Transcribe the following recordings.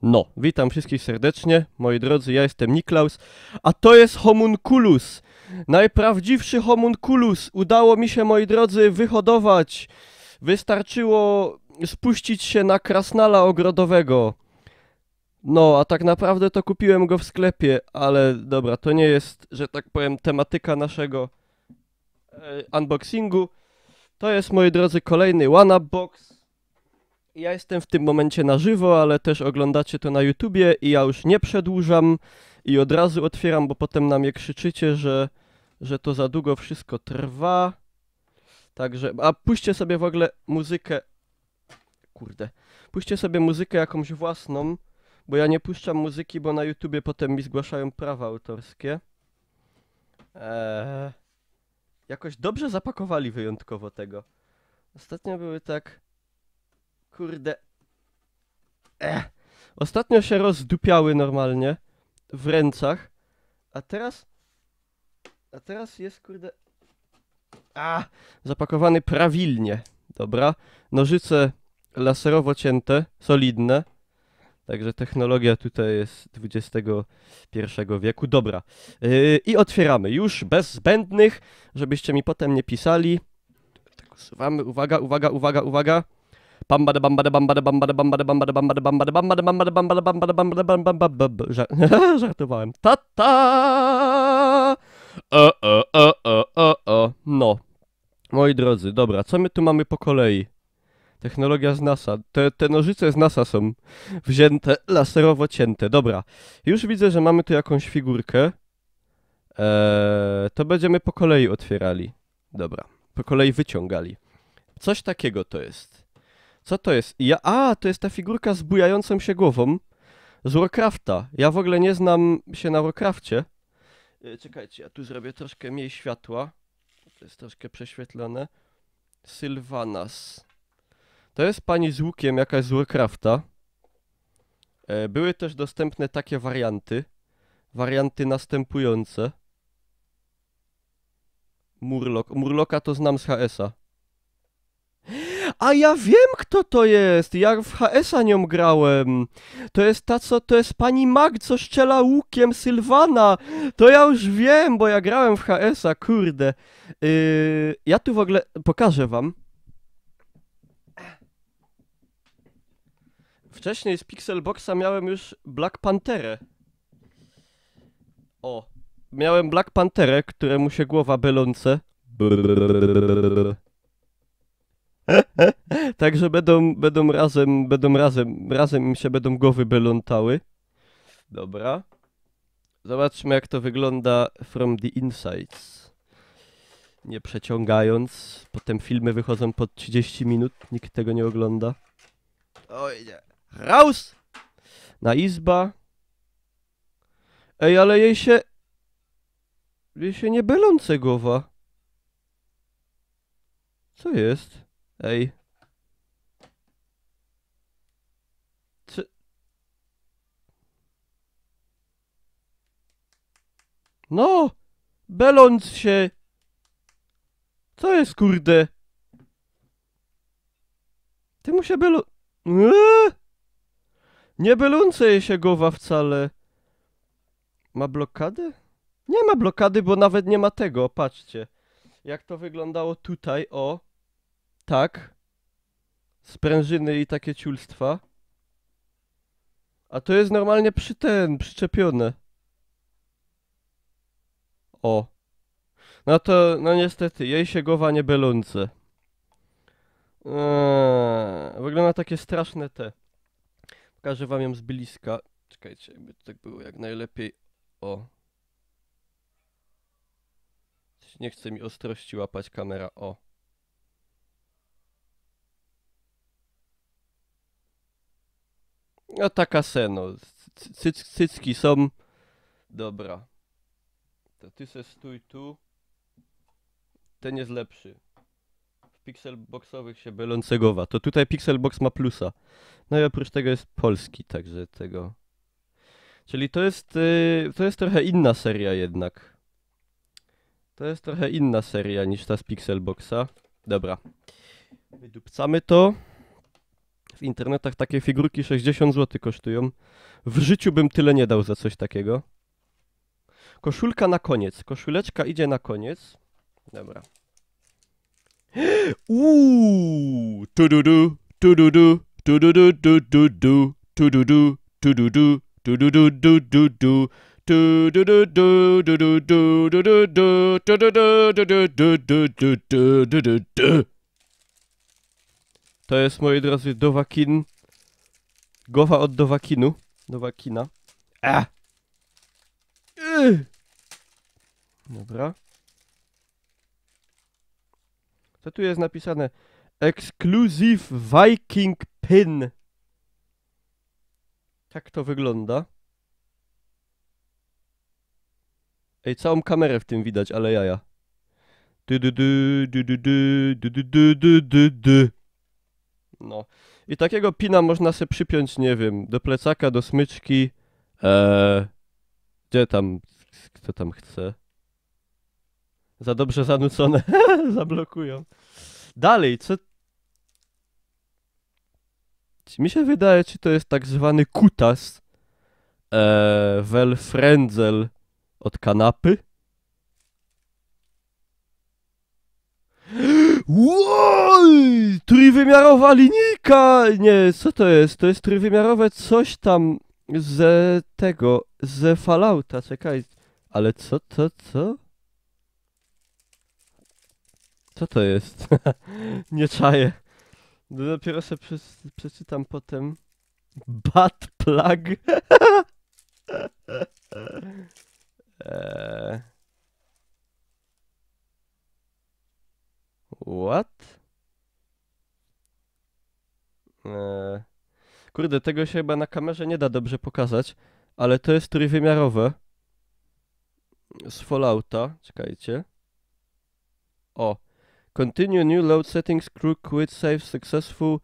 No, witam wszystkich serdecznie, moi drodzy, ja jestem Niklaus, a to jest homunculus, najprawdziwszy homunculus. Udało mi się, moi drodzy, wyhodować. Wystarczyło spuścić się na krasnala ogrodowego. No, a tak naprawdę to kupiłem go w sklepie, ale dobra, to nie jest, że tak powiem, tematyka naszego unboxingu. To jest, moi drodzy, kolejny one-up box. Ja jestem w tym momencie na żywo, ale też oglądacie to na YouTubie i ja już nie przedłużam i od razu otwieram, bo potem na mnie krzyczycie, że to za długo wszystko trwa. Także, a puśćcie sobie w ogóle muzykę, kurde, puśćcie sobie muzykę jakąś własną, bo ja nie puszczam muzyki, bo na YouTubie potem mi zgłaszają prawa autorskie. Jakoś dobrze zapakowali wyjątkowo tego. Ostatnio były tak, kurde, ostatnio się rozdupiały normalnie w ręcach, a teraz jest, kurde, zapakowany prawilnie. Dobra, nożyce laserowo cięte, solidne. Także technologia tutaj jest XXI wieku. Dobra, i otwieramy już bez zbędnych, żebyście mi potem nie pisali. Tak usuwamy, uwaga, uwaga, uwaga, uwaga. Żartowałem. Ta-ta! No, moi drodzy, dobra, co my tu mamy po kolei? Technologia z NASA. Te nożyce z NASA są wzięte, laserowo cięte. Dobra, już widzę, że mamy tu jakąś figurkę. To będziemy po kolei otwierali. Dobra, po kolei wyciągali. Coś takiego to jest. Co to jest? To jest ta figurka z bujającą się głową z Warcrafta. Ja w ogóle nie znam się na Warcrafcie. Czekajcie, ja tu zrobię troszkę mniej światła. To jest troszkę prześwietlone. Sylvanas. To jest pani z łukiem jakaś z Warcrafta. Były też dostępne takie warianty. Warianty następujące. Murloc. Murloka to znam z HS-a. A ja wiem, kto to jest! Ja w HS-a nią grałem. To jest to jest pani Mag, co strzela łukiem Sylwana. To ja już wiem, bo ja grałem w HS-a, kurde. Ja tu w ogóle pokażę wam. Wcześniej z Pixelboxa miałem już Black Pantherę. O, miałem Black Pantherę, któremu się głowa belące. Także razem im się będą głowy belątały. Dobra. Zobaczmy, jak to wygląda from the insides. Nie przeciągając. Potem filmy wychodzą po 30 minut. Nikt tego nie ogląda. Oj, nie. Raus! Na izba. Ej, ale jej się nie belące głowa. Co jest? Ej. No! Beląc się! Co jest, kurde? Ty mu się Nie belące jej się głowa wcale. Ma blokadę? Nie ma blokady, bo nawet nie ma tego, patrzcie. Jak to wyglądało tutaj, o. Tak. Sprężyny i takie ciulstwa. A to jest normalnie przyczepione. O. No to, no niestety, jej się głowa nie belące. Wygląda takie straszne te. Pokażę wam ją z bliska. Czekajcie, jakby to tak było jak najlepiej. O. Nie chce mi ostrości łapać kamera. O. No taka seno. Cycki są. Dobra. To ty se stój tu. Ten jest lepszy. W pixelboxowych się belące głowa. To tutaj pixelbox ma plusa. No i oprócz tego jest polski, także tego. Czyli to jest trochę inna seria jednak. To jest trochę inna seria niż ta z Pixelboxa. Dobra. Wydupcamy to. W internetach takie figurki 60 zł kosztują. W życiu bym tyle nie dał za coś takiego. Koszulka na koniec. Koszuleczka idzie na koniec. Dobra. Tududu, tududu, tududu, tududu, tududu, tududu, tududu, tududu, to jest, moi drodzy, Dowakin. Głowa od Dowakinu. Dowakina. Dobra. Co tu jest napisane? Exclusive Viking Pin. Tak to wygląda. Ej, całą kamerę w tym widać, ale jaja. No. I takiego pina można sobie przypiąć, nie wiem, do plecaka, do smyczki. Gdzie tam? Kto tam chce? Za dobrze zanucone. Zablokują. Dalej, co? Mi się wydaje, czy to jest tak zwany kutas. Welfrenzel od kanapy. Wow! Trójwymiarowa linijka! Nie, co to jest? To jest trójwymiarowe coś tam ze tego, ze Fallouta, czekaj. Ale co? Co to jest? Nie czaję. No dopiero sobie przeczytam potem. Butt plug. What? Kurde, tego się chyba na kamerze nie da dobrze pokazać, ale to jest trójwymiarowe. Z Fallouta. Czekajcie. O. Continue new load settings, crew quit, save successful.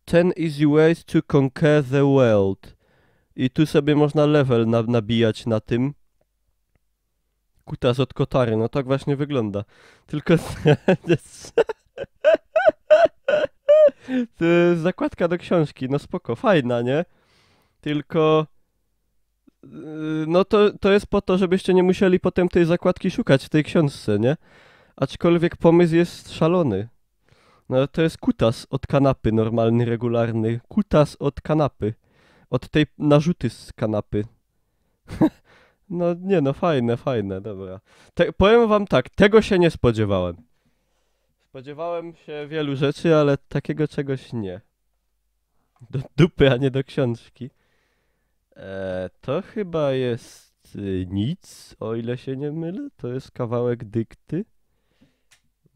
10 easy ways to conquer the world. I tu sobie można level nabijać na tym. Kutas od Kotary, no tak właśnie wygląda. Tylko... To jest zakładka do książki, no spoko, fajna, nie? Tylko... No to jest po to, żebyście nie musieli potem tej zakładki szukać w tej książce, nie? Aczkolwiek pomysł jest szalony. No to jest kutas od kanapy, normalny, regularny. Kutas od kanapy. Od tej narzuty z kanapy. No nie no, fajne, dobra. Powiem wam tak, tego się nie spodziewałem. Spodziewałem się wielu rzeczy, ale takiego czegoś nie. Do dupy, a nie do książki. To chyba jest nic, o ile się nie mylę. To jest kawałek dykty.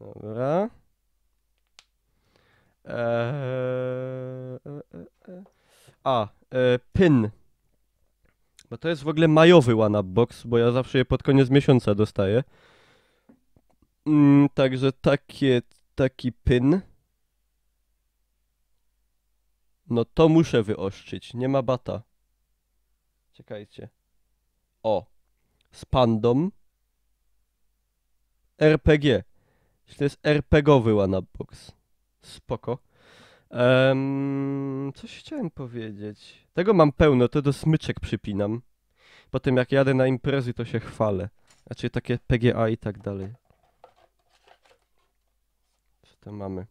Dobra. Pin. Bo to jest w ogóle majowy one-up box, bo ja zawsze je pod koniec miesiąca dostaję. Także taki pin. No to muszę wyostrzyć, nie ma bata. Czekajcie. O. Z pandą. RPG. To jest RPGowy one-up box. Spoko. Coś chciałem powiedzieć. Tego mam pełno, to do smyczek przypinam. Potem jak jadę na imprezy, to się chwalę. Znaczy takie PGA i tak dalej. Co tam mamy?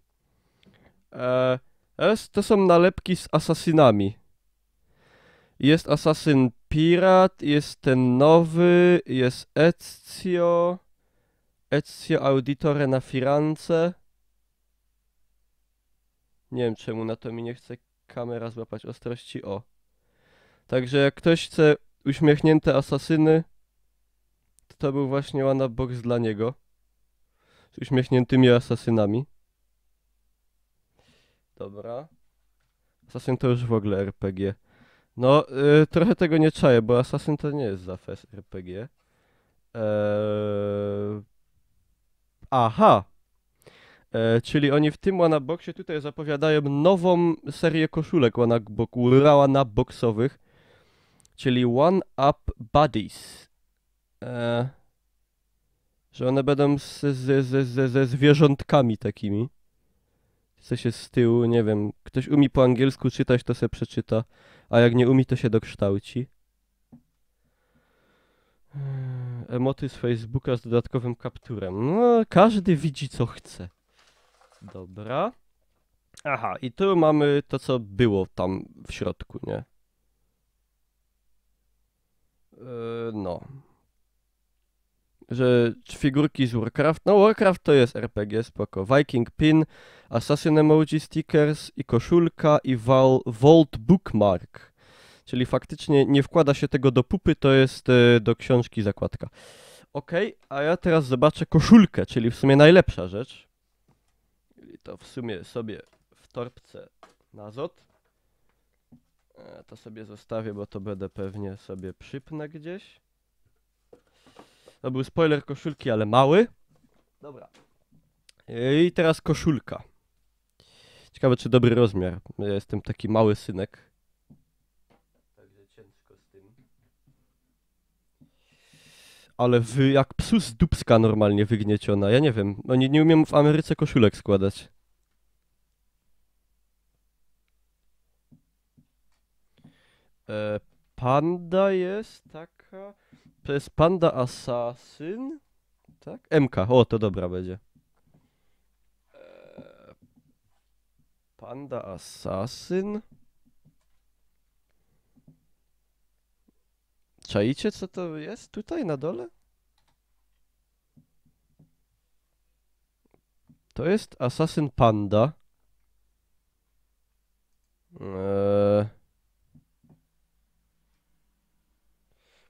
To są nalepki z asasynami. Jest asasyn Pirat, jest ten nowy, jest Ezio Auditore na Firenze. Nie wiem czemu na to mi nie chce kamera złapać ostrości. O. Także jak ktoś chce uśmiechnięte asasyny, to był właśnie one box dla niego. Z uśmiechniętymi asasynami. Dobra. Asasyn to już w ogóle RPG. No, trochę tego nie czaję, bo Assassin to nie jest za fest RPG. Aha! Czyli oni w tym one-boxie tutaj zapowiadają nową serię koszulek one-boxowych, czyli One-Up Buddies. Że one będą ze zwierzątkami takimi. Chce się z tyłu, nie wiem, ktoś umie po angielsku czytać, to se przeczyta, a jak nie umie, to się dokształci. Emoty z Facebooka z dodatkowym kapturem. No, każdy widzi co chce. Dobra. Aha, i tu mamy to, co było tam w środku, nie? No. Że figurki z Warcraft. No, Warcraft to jest RPG, spoko. Viking Pin, Assassin Emoji Stickers i koszulka i Vault Bookmark. Czyli faktycznie nie wkłada się tego do pupy, to jest do książki zakładka. Okej, a ja teraz zobaczę koszulkę, czyli w sumie najlepsza rzecz. I to w sumie sobie w torbce na ZOT. To sobie zostawię, bo to będę pewnie sobie przypnę gdzieś. To był spoiler koszulki, ale mały. Dobra. I teraz koszulka. Ciekawe, czy dobry rozmiar. Ja jestem taki mały synek. Także ciężko z tym. Ale wy jak psu z dupska normalnie wygnieciona. Ja nie wiem. Oni nie umiem w Ameryce koszulek składać. Panda jest taka. To jest Panda Assassin. Tak? MK. O, to dobra będzie. Panda Assassin. Czaicie, co to jest tutaj na dole? To jest Assassin Panda.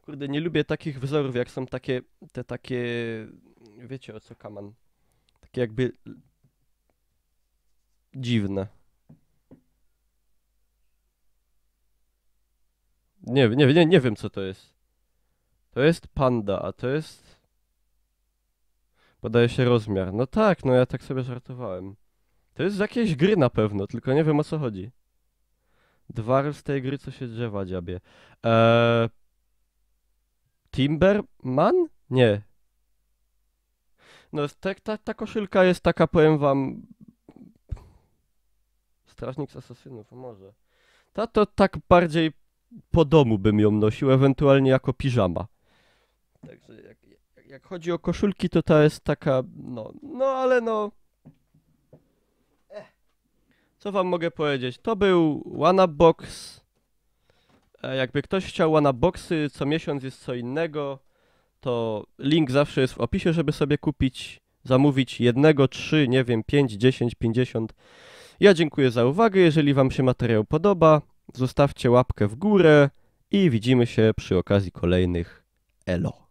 Kurde, nie lubię takich wzorów, jak są takie, te takie, wiecie o co kaman. Takie jakby dziwne. Nie wiem co to jest. To jest panda, a to jest... Podaje się rozmiar. No tak, no ja tak sobie żartowałem. To jest z jakiejś gry na pewno, tylko nie wiem o co chodzi. Dwarf z tej gry, co się drzewa dziabie. Timberman? Nie. No ta koszylka jest taka, powiem wam... Strażnik z asasynów, może. Ta to tak bardziej po domu bym ją nosił, ewentualnie jako piżama. Także jak chodzi o koszulki, to ta jest taka, no ale no... Co wam mogę powiedzieć? To był One Box. Jakby ktoś chciał One Boxy, co miesiąc jest co innego, to link zawsze jest w opisie, żeby sobie kupić, zamówić jednego, 3, nie wiem, 5, 10, 50. Ja dziękuję za uwagę. Jeżeli wam się materiał podoba, zostawcie łapkę w górę i widzimy się przy okazji kolejnych. Elo.